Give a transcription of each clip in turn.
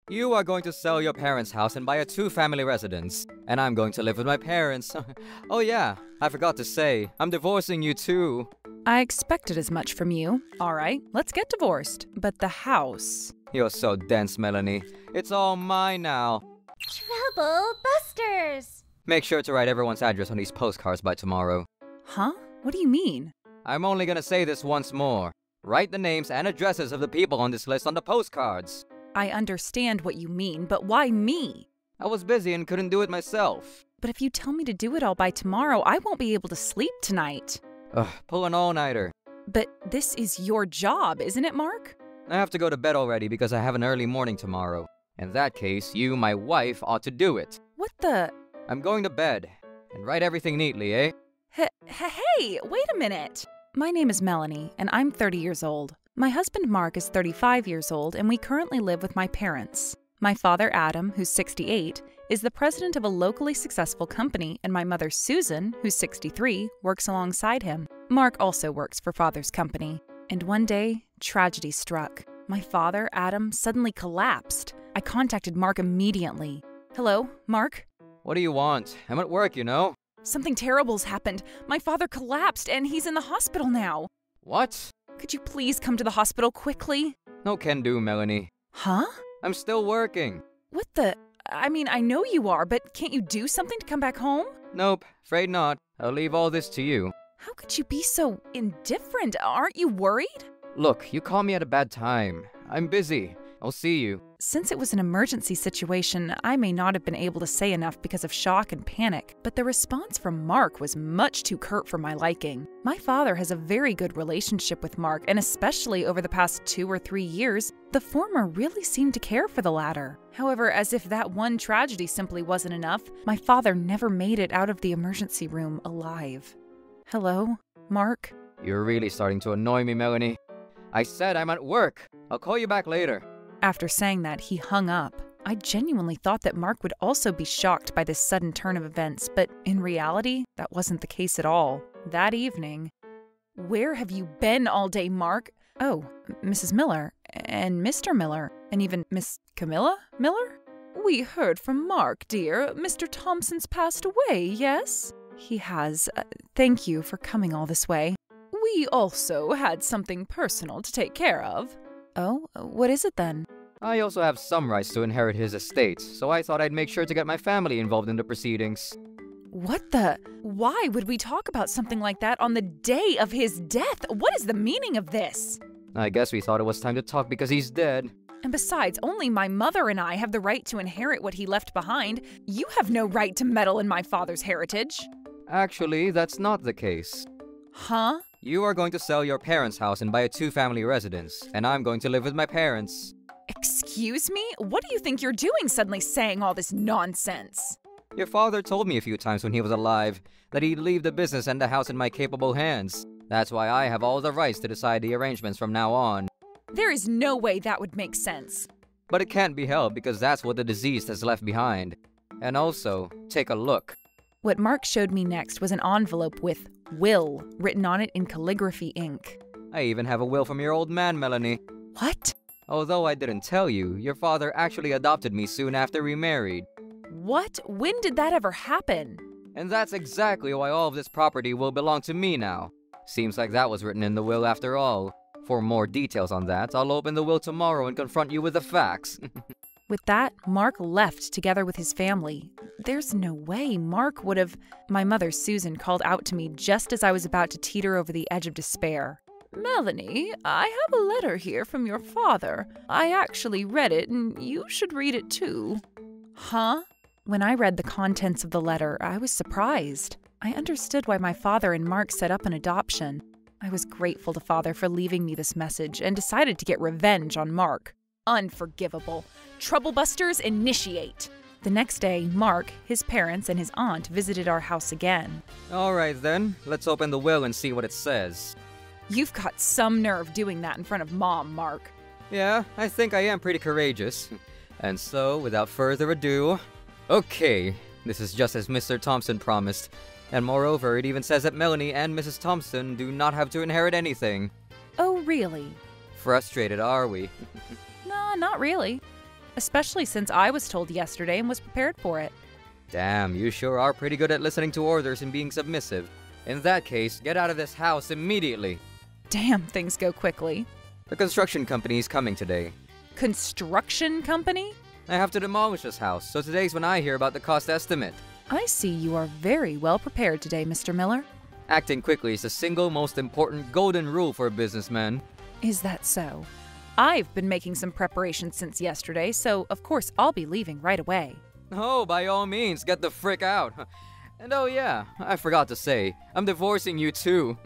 You are going to sell your parents' house and buy a two-family residence. And I'm going to live with my parents. Oh yeah, I forgot to say, I'm divorcing you too. I expected as much from you. All right, let's get divorced. But the house... You're so dense, Melanie. It's all mine now. Trouble Busters! Make sure to write everyone's address on these postcards by tomorrow. Huh? What do you mean? I'm only gonna say this once more. Write the names and addresses of the people on this list on the postcards. I understand what you mean, but why me? I was busy and couldn't do it myself. But if you tell me to do it all by tomorrow, I won't be able to sleep tonight. Ugh, pull an all-nighter. But this is your job, isn't it, Mark? I have to go to bed already because I have an early morning tomorrow. In that case, you, my wife, ought to do it. What the... I'm going to bed. And write everything neatly, eh? Hey, wait a minute. My name is Melanie, and I'm 30 years old. My husband Mark is 35 years old, and we currently live with my parents. My father Adam, who's 68, is the president of a locally successful company, and my mother Susan, who's 63, works alongside him. Mark also works for father's company. And one day, tragedy struck. My father, Adam, suddenly collapsed. I contacted Mark immediately. Hello, Mark? What do you want? I'm at work, you know. Something terrible's happened. My father collapsed and he's in the hospital now. What? Could you please come to the hospital quickly? No can do, Melanie. Huh? I'm still working. What the... I mean, I know you are, but can't you do something to come back home? Nope, afraid not. I'll leave all this to you. How could you be so indifferent? Aren't you worried? Look, you caught me at a bad time. I'm busy. I'll see you. Since it was an emergency situation, I may not have been able to say enough because of shock and panic, but the response from Mark was much too curt for my liking. My father has a very good relationship with Mark, and especially over the past 2 or 3 years, the former really seemed to care for the latter. However, as if that one tragedy simply wasn't enough, my father never made it out of the emergency room alive. Hello, Mark? You're really starting to annoy me, Melanie. I said I'm at work. I'll call you back later. After saying that, he hung up. I genuinely thought that Mark would also be shocked by this sudden turn of events, but in reality, that wasn't the case at all. That evening... Where have you been all day, Mark? Oh, Mrs. Miller, and Mr. Miller, and even Miss Camilla Miller? We heard from Mark, dear. Mr. Thompson's passed away, yes? He has. Thank you for coming all this way. We also had something personal to take care of. Oh, what is it then? I also have some rights to inherit his estate, so I thought I'd make sure to get my family involved in the proceedings. What the? Why would we talk about something like that on the day of his death? What is the meaning of this? I guess we thought it was time to talk because he's dead. And besides, only my mother and I have the right to inherit what he left behind. You have no right to meddle in my father's heritage. Actually, that's not the case. Huh? You are going to sell your parents' house and buy a two-family residence, and I'm going to live with my parents. Excuse me? What do you think you're doing suddenly saying all this nonsense? Your father told me a few times when he was alive that he'd leave the business and the house in my capable hands. That's why I have all the rights to decide the arrangements from now on. There is no way that would make sense. But it can't be helped because that's what the deceased has left behind. And also, take a look. What Mark showed me next was an envelope with "Will" written on it in calligraphy ink. I even have a will from your old man, Melanie. What? Although I didn't tell you, your father actually adopted me soon after we married. What? When did that ever happen? And that's exactly why all of this property will belong to me now. Seems like that was written in the will after all. For more details on that, I'll open the will tomorrow and confront you with the facts. With that, Mark left together with his family. There's no way Mark would have... My mother, Susan, called out to me just as I was about to teeter over the edge of despair. Melanie, I have a letter here from your father. I actually read it, and you should read it too. Huh? When I read the contents of the letter, I was surprised. I understood why my father and Mark set up an adoption. I was grateful to Father for leaving me this message and decided to get revenge on Mark. Unforgivable. Troublebusters initiate. The next day, Mark, his parents, and his aunt visited our house again. Alright then, let's open the will and see what it says. You've got some nerve doing that in front of Mom, Mark. Yeah, I think I am pretty courageous. And so, without further ado... Okay, this is just as Mr. Thompson promised. And moreover, it even says that Melanie and Mrs. Thompson do not have to inherit anything. Oh, really? Frustrated, are we? No, not really. especially since I was told yesterday and was prepared for it. Damn, you sure are pretty good at listening to orders and being submissive. In that case, get out of this house immediately. Damn, things go quickly. The construction company is coming today. Construction company? I have to demolish this house, so today's when I hear about the cost estimate. I see you are very well prepared today, Mr. Miller. Acting quickly is the single most important golden rule for a businessman. Is that so? I've been making some preparations since yesterday, so of course I'll be leaving right away. Oh, by all means, get the frick out. And oh yeah, I forgot to say, I'm divorcing you too.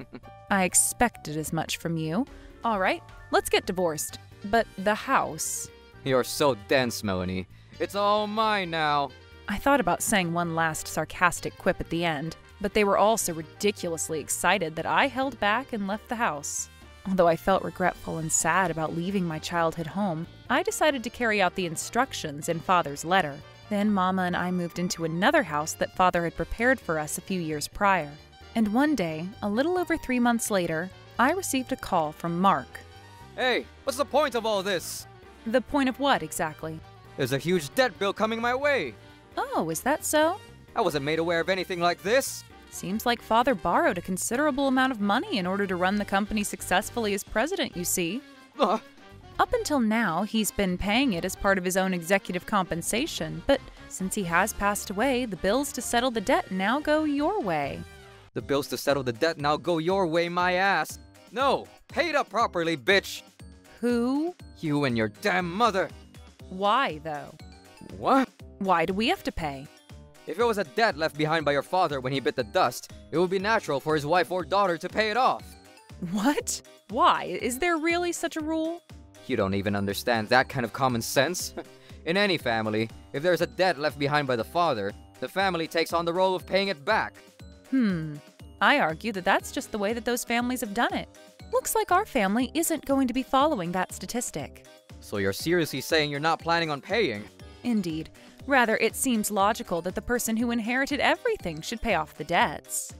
I expected as much from you. All right, let's get divorced. But the house... You're so dense, Melanie. It's all mine now. I thought about saying one last sarcastic quip at the end, but they were all so ridiculously excited that I held back and left the house. Although I felt regretful and sad about leaving my childhood home, I decided to carry out the instructions in Father's letter. Then Mama and I moved into another house that Father had prepared for us a few years prior. And one day, a little over 3 months later, I received a call from Mark. Hey, what's the point of all this? The point of what, exactly? There's a huge debt bill coming my way. Oh, is that so? I wasn't made aware of anything like this. Seems like Father borrowed a considerable amount of money in order to run the company successfully as president, you see. Up until now, he's been paying it as part of his own executive compensation, but since he has passed away, the bills to settle the debt now go your way. The bills to settle the debt now go your way, my ass. No, pay it up properly, bitch. Who? You and your damn mother. Why, though? What? Why do we have to pay? If it was a debt left behind by your father when he bit the dust, it would be natural for his wife or daughter to pay it off. What? Why? Is there really such a rule? You don't even understand that kind of common sense. In any family, if there's a debt left behind by the father, the family takes on the role of paying it back. I argue that that's just the way that those families have done it. Looks like our family isn't going to be following that statistic. So you're seriously saying you're not planning on paying? Indeed. Rather, it seems logical that the person who inherited everything should pay off the debts.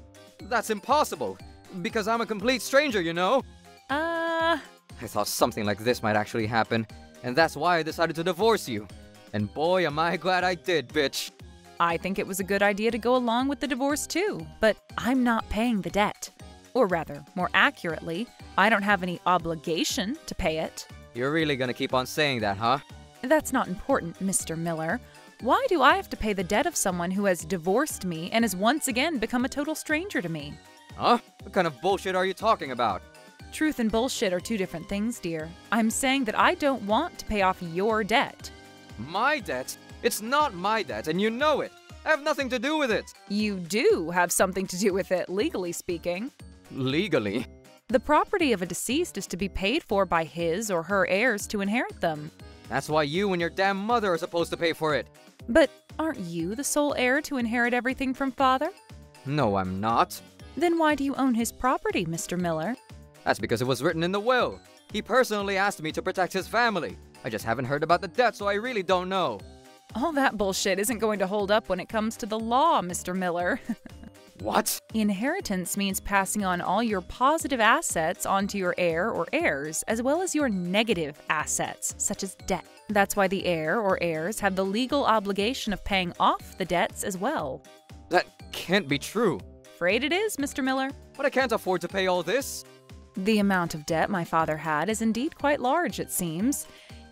That's impossible, because I'm a complete stranger, you know? I thought something like this might actually happen, and that's why I decided to divorce you. And boy, am I glad I did, bitch. I think it was a good idea to go along with the divorce too, but I'm not paying the debt. Or rather, more accurately, I don't have any obligation to pay it. You're really gonna keep on saying that, huh? That's not important, Mr. Miller. Why do I have to pay the debt of someone who has divorced me and has once again become a total stranger to me? Huh? What kind of bullshit are you talking about? Truth and bullshit are two different things, dear. I'm saying that I don't want to pay off your debt. My debt? It's not my debt, and you know it. I have nothing to do with it. You do have something to do with it, legally speaking. Legally? The property of a deceased is to be paid for by his or her heirs to inherit them. That's why you and your damn mother are supposed to pay for it. But aren't you the sole heir to inherit everything from Father? No, I'm not. Then why do you own his property, Mr. Miller? That's because it was written in the will. He personally asked me to protect his family. I just haven't heard about the debt, so I really don't know. All that bullshit isn't going to hold up when it comes to the law, Mr. Miller. What? Inheritance means passing on all your positive assets onto your heir or heirs, as well as your negative assets, such as debt. That's why the heir or heirs have the legal obligation of paying off the debts as well. That can't be true. Afraid it is, Mr. Miller. But I can't afford to pay all this. The amount of debt my father had is indeed quite large, it seems.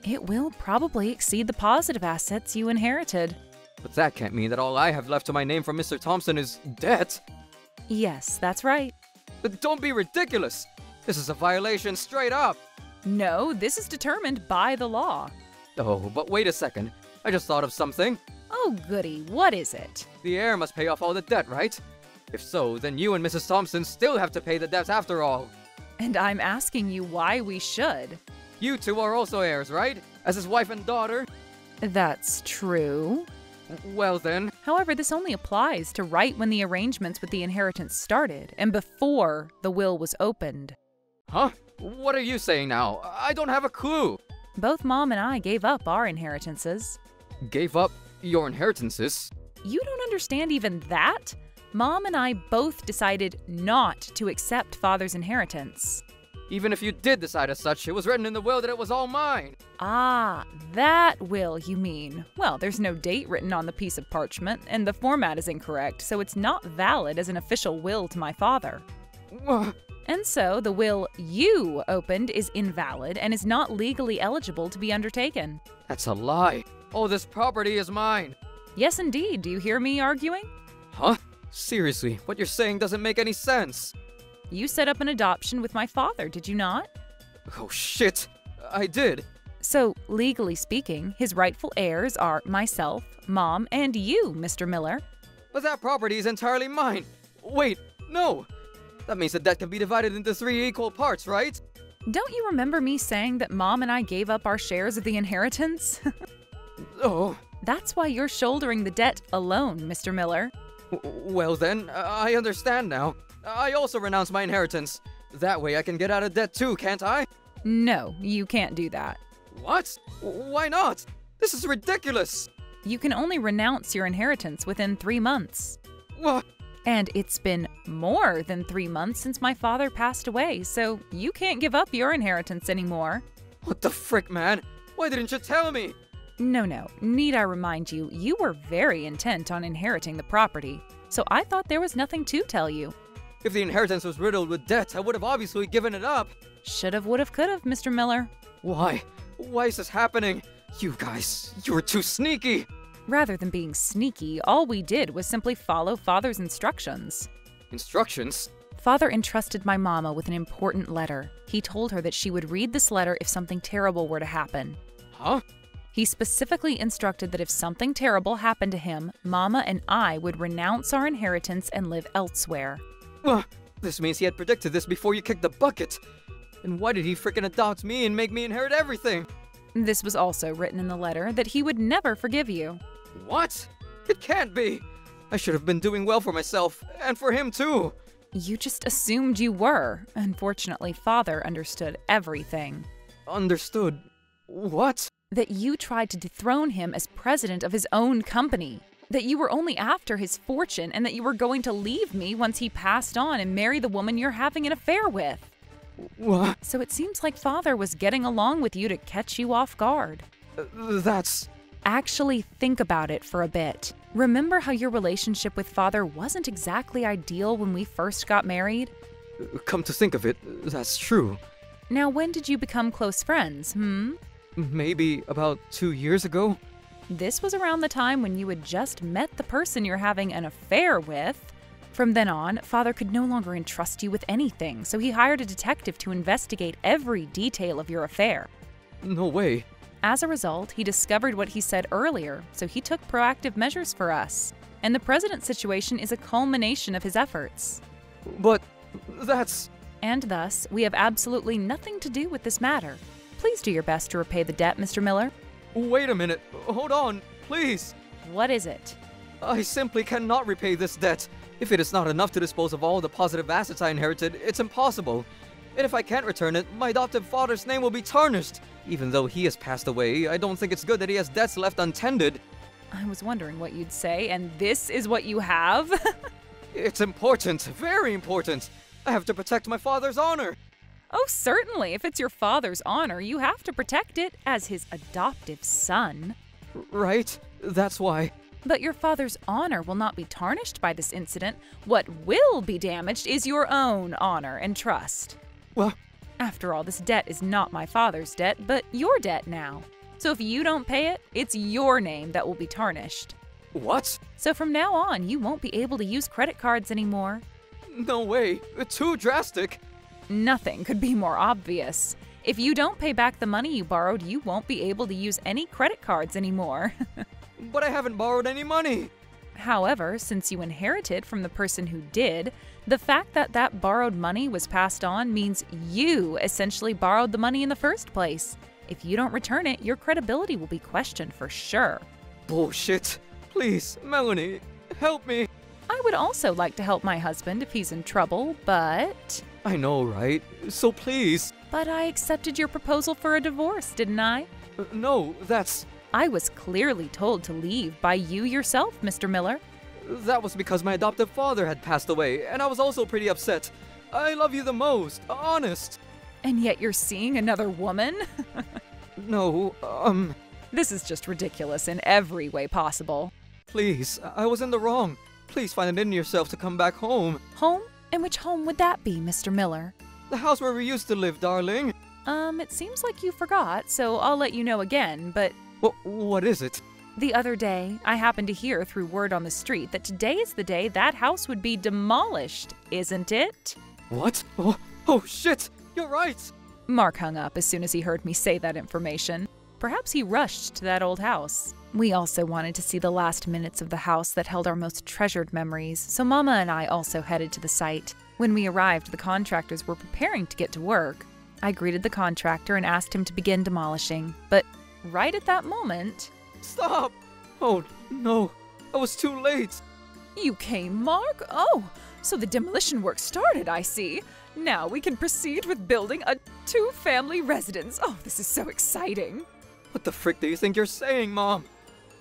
It will probably exceed the positive assets you inherited. But that can't mean that all I have left to my name from Mr. Thompson is debt. Yes, that's right. But don't be ridiculous. This is a violation straight up. No, this is determined by the law. Oh, but wait a second. I just thought of something. Oh, goody, what is it? The heir must pay off all the debt, right? If so, then you and Mrs. Thompson still have to pay the debt after all. And I'm asking you why we should. You two are also heirs, right? As his wife and daughter? That's true. Well then. However, this only applies to right when the arrangements with the inheritance started and before the will was opened. Huh? What are you saying now? I don't have a clue. Both Mom and I gave up our inheritances. Gave up your inheritances? You don't understand even that? Mom and I both decided not to accept Father's inheritance. Even if you did decide as such, it was written in the will that it was all mine. Ah, that will, you mean. Well, there's no date written on the piece of parchment, and the format is incorrect, so it's not valid as an official will to my father. Wha- And so, the will you opened is invalid and is not legally eligible to be undertaken. That's a lie. All this property is mine. Yes, indeed. Do you hear me arguing? Huh? Seriously, what you're saying doesn't make any sense. You set up an adoption with my father, did you not? Oh shit, I did. So, legally speaking, his rightful heirs are myself, Mom, and you, Mr. Miller. But that property is entirely mine. Wait, no. That means the debt can be divided into 3 equal parts, right? Don't you remember me saying that Mom and I gave up our shares of the inheritance? Oh, That's why you're shouldering the debt alone, Mr. Miller. well then, I understand now. I also renounce my inheritance. That way I can get out of debt too, can't I? No, you can't do that. What? Why not? This is ridiculous. You can only renounce your inheritance within 3 months. What? And it's been more than 3 months since my father passed away, so you can't give up your inheritance anymore. What the frick, man? Why didn't you tell me? No. Need I remind you, you were very intent on inheriting the property, so I thought there was nothing to tell you. If the inheritance was riddled with debt, I would have obviously given it up. Should've, would've, could've, Mr. Miller. Why? Why is this happening? You guys, you were too sneaky. Rather than being sneaky, all we did was simply follow Father's instructions. Instructions? Father entrusted my mama with an important letter. He told her that she would read this letter if something terrible were to happen. Huh? He specifically instructed that if something terrible happened to him, Mama and I would renounce our inheritance and live elsewhere. Well, this means he had predicted this before you kicked the bucket. And why did he frickin' adopt me and make me inherit everything? This was also written in the letter that he would never forgive you. What? It can't be. I should have been doing well for myself, and for him too. You just assumed you were. Unfortunately, Father understood everything. Understood. What? That you tried to dethrone him as president of his own company. That you were only after his fortune and that you were going to leave me once he passed on and marry the woman you're having an affair with. What? So it seems like Father was getting along with you to catch you off guard. That's... Actually, think about it for a bit. Remember how your relationship with Father wasn't exactly ideal when we first got married? Come to think of it, that's true. Now, when did you become close friends, Maybe about 2 years ago? This was around the time when you had just met the person you're having an affair with. From then on, Father could no longer entrust you with anything, so he hired a detective to investigate every detail of your affair. No way. As a result, he discovered what he said earlier, so he took proactive measures for us. And the president situation is a culmination of his efforts. But that's... And thus, we have absolutely nothing to do with this matter. Please do your best to repay the debt, Mr. Miller. Wait a minute. Hold on, please. What is it? I simply cannot repay this debt. If it is not enough to dispose of all the positive assets I inherited, it's impossible. And if I can't return it, my adoptive father's name will be tarnished. Even though he has passed away, I don't think it's good that he has debts left untended. I was wondering what you'd say, and this is what you have? It's important, very important. I have to protect my father's honor. Oh, certainly. If it's your father's honor, you have to protect it as his adoptive son. Right? That's why. But your father's honor will not be tarnished by this incident. What will be damaged is your own honor and trust. Well, After all, this debt is not my father's debt, but your debt now. So if you don't pay it, it's your name that will be tarnished. what? So from now on, you won't be able to use credit cards anymore. No way. Too drastic. Nothing could be more obvious. If you don't pay back the money you borrowed, you won't be able to use any credit cards anymore. But I haven't borrowed any money. However, since you inherited from the person who did, the fact that that borrowed money was passed on means you essentially borrowed the money in the first place. If you don't return it, your credibility will be questioned for sure. Bullshit. Please, Melanie, help me. I would also like to help my husband if he's in trouble, but I know, right? So please. I accepted your proposal for a divorce, didn't I? No, that's... I was clearly told to leave by you yourself, Mr. Miller. That was because my adoptive father had passed away, and I was also pretty upset. I love you the most, honest. And yet you're seeing another woman? No, This is just ridiculous in every way possible. please, I was in the wrong. Please find it in yourself to come back home. Home? And which home would that be, Mr. Miller? The house where we used to live, darling. It seems like you forgot, so I'll let you know again, but What is it? the other day, I happened to hear through word on the street that today is the day that house would be demolished, isn't it? What? Oh shit! You're right! Mark hung up as soon as he heard me say that information. Perhaps he rushed to that old house. We also wanted to see the last minutes of the house that held our most treasured memories, so Mama and I also headed to the site. When we arrived, the contractors were preparing to get to work. I greeted the contractor and asked him to begin demolishing, but right at that moment... Stop! Oh no, I was too late. You came, Mark? Oh, so the demolition work started, I see. Now we can proceed with building a two-family residence. Oh, this is so exciting. What the frick do you think you're saying, Mom?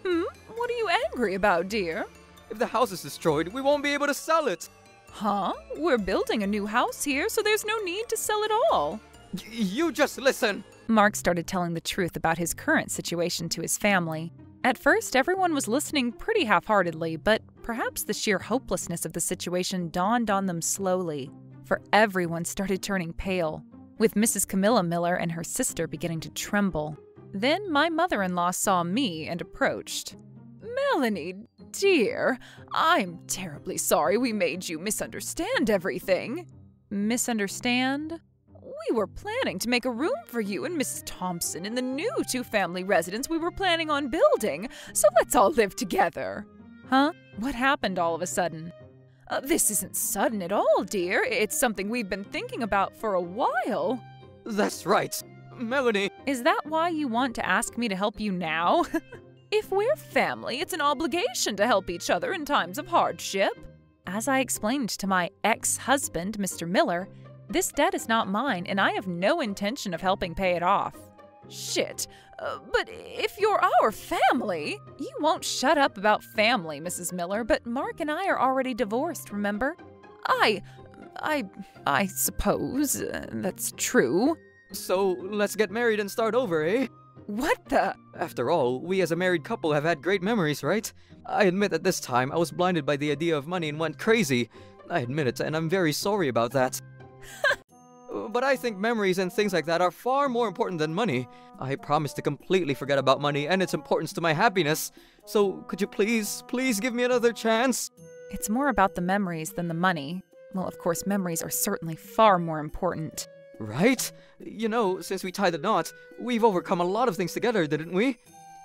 What are you angry about, dear? If the house is destroyed, we won't be able to sell it. Huh? We're building a new house here, so there's no need to sell it all. You just listen. Mark started telling the truth about his current situation to his family. At first, everyone was listening pretty half-heartedly, but perhaps the sheer hopelessness of the situation dawned on them slowly, for everyone started turning pale, with Mrs. Camilla Miller and her sister beginning to tremble. Then my mother-in-law saw me and approached. Melanie, dear, I'm terribly sorry we made you misunderstand everything. Misunderstand? We were planning to make a room for you and Mrs. Thompson in the new two-family residence we were planning on building, so let's all live together. Huh? What happened all of a sudden? This isn't sudden at all, dear. It's something we've been thinking about for a while. That's right. Melanie. Is that why you want to ask me to help you now? If we're family, it's an obligation to help each other in times of hardship. As I explained to my ex-husband, Mr. Miller, this debt is not mine, and I have no intention of helping pay it off. Shit. But if you're our family, you won't shut up about family, Mrs. Miller, but Mark and I are already divorced, remember? I suppose that's true. So let's get married and start over, eh? What the? After all, we as a married couple have had great memories, right? I admit that this time I was blinded by the idea of money and went crazy. I admit it, and I'm very sorry about that. But I think memories and things like that are far more important than money. I promise to completely forget about money and its importance to my happiness. So could you please give me another chance? It's more about the memories than the money. Well, of course, memories are certainly far more important. Right? You know, since we tied the knot, we've overcome a lot of things together, didn't we?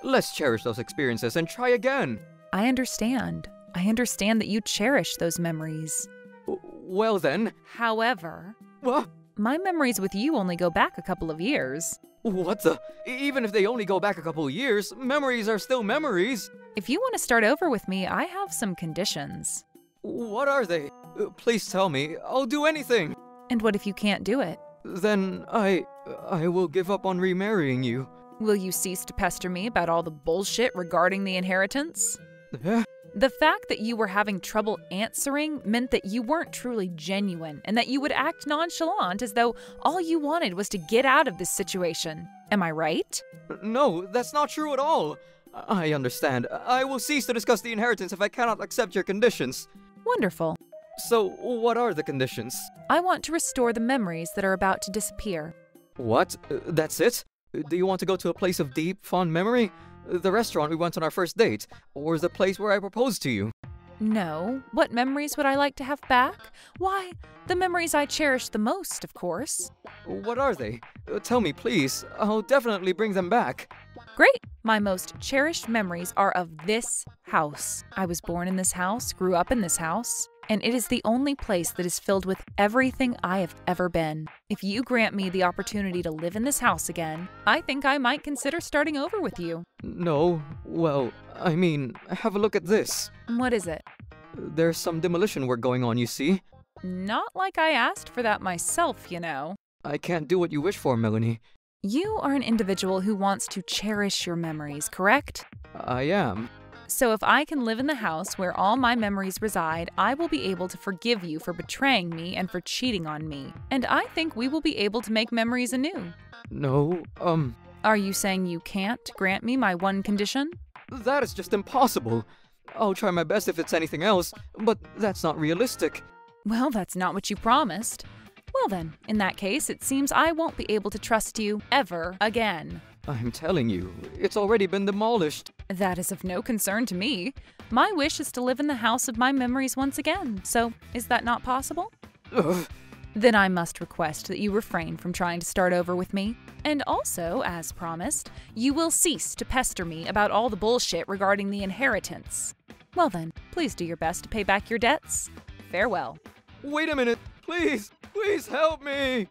Let's cherish those experiences and try again. I understand. I understand that you cherish those memories. Well then. However, What? my memories with you only go back a couple of years. What the? Even if they only go back a couple of years, memories are still memories. If you want to start over with me, I have some conditions. What are they? Please tell me. I'll do anything. And what if you can't do it? Then I will give up on remarrying you. Will you cease to pester me about all the bullshit regarding the inheritance? Eh? The fact that you were having trouble answering meant that you weren't truly genuine and that you would act nonchalant as though all you wanted was to get out of this situation. Am I right? No, that's not true at all. I understand. I will cease to discuss the inheritance if I cannot accept your conditions. Wonderful. So, what are the conditions? I want to restore the memories that are about to disappear. What? That's it? Do you want to go to a place of deep, fond memory? The restaurant we went on our first date? Or the place where I proposed to you? No. What memories would I like to have back? Why, the memories I cherish the most, of course. What are they? Tell me, please. I'll definitely bring them back. Great! My most cherished memories are of this house. I was born in this house, grew up in this house, and it is the only place that is filled with everything I have ever been. If you grant me the opportunity to live in this house again, I think I might consider starting over with you. No, well, I mean, have a look at this. What is it? There's some demolition work going on, you see? Not like I asked for that myself, you know. I can't do what you wish for, Melanie. You are an individual who wants to cherish your memories, correct? I am. So if I can live in the house where all my memories reside, I will be able to forgive you for betraying me and for cheating on me. And I think we will be able to make memories anew. No, Are you saying you can't grant me my one condition? that is just impossible. I'll try my best if it's anything else, but that's not realistic. Well, that's not what you promised. Well then, in that case, it seems I won't be able to trust you ever again. I'm telling you, it's already been demolished. That is of no concern to me. My wish is to live in the house of my memories once again, so is that not possible? Ugh. Then I must request that you refrain from trying to start over with me. And also, as promised, you will cease to pester me about all the bullshit regarding the inheritance. Well then, please do your best to pay back your debts. Farewell. Wait a minute, please help me!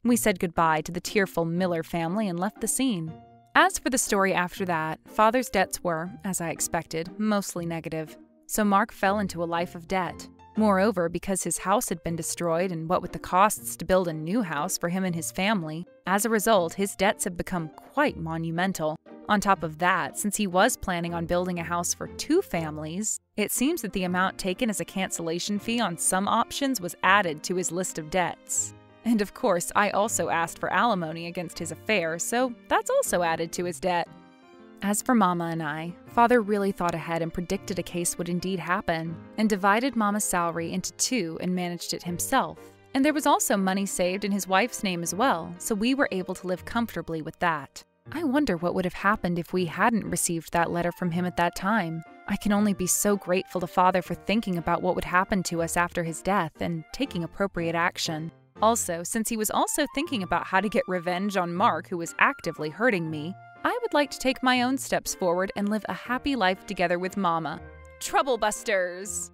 We said goodbye to the tearful Miller family and left the scene. As for the story after that, Father's debts were, as I expected, mostly negative. So Mark fell into a life of debt. Moreover, because his house had been destroyed and what with the costs to build a new house for him and his family, as a result, his debts have become quite monumental. On top of that, since he was planning on building a house for 2 families, it seems that the amount taken as a cancellation fee on some options was added to his list of debts. And of course, I also asked for alimony against his affair, so that's also added to his debt. As for Mama and I, Father really thought ahead and predicted a case would indeed happen, and divided Mama's salary into 2 and managed it himself. And there was also money saved in his wife's name as well, so we were able to live comfortably with that. I wonder what would have happened if we hadn't received that letter from him at that time. I can only be so grateful to Father for thinking about what would happen to us after his death and taking appropriate action. Also, since he was also thinking about how to get revenge on Mark, who was actively hurting me, I would like to take my own steps forward and live a happy life together with Mama. Trouble Busters!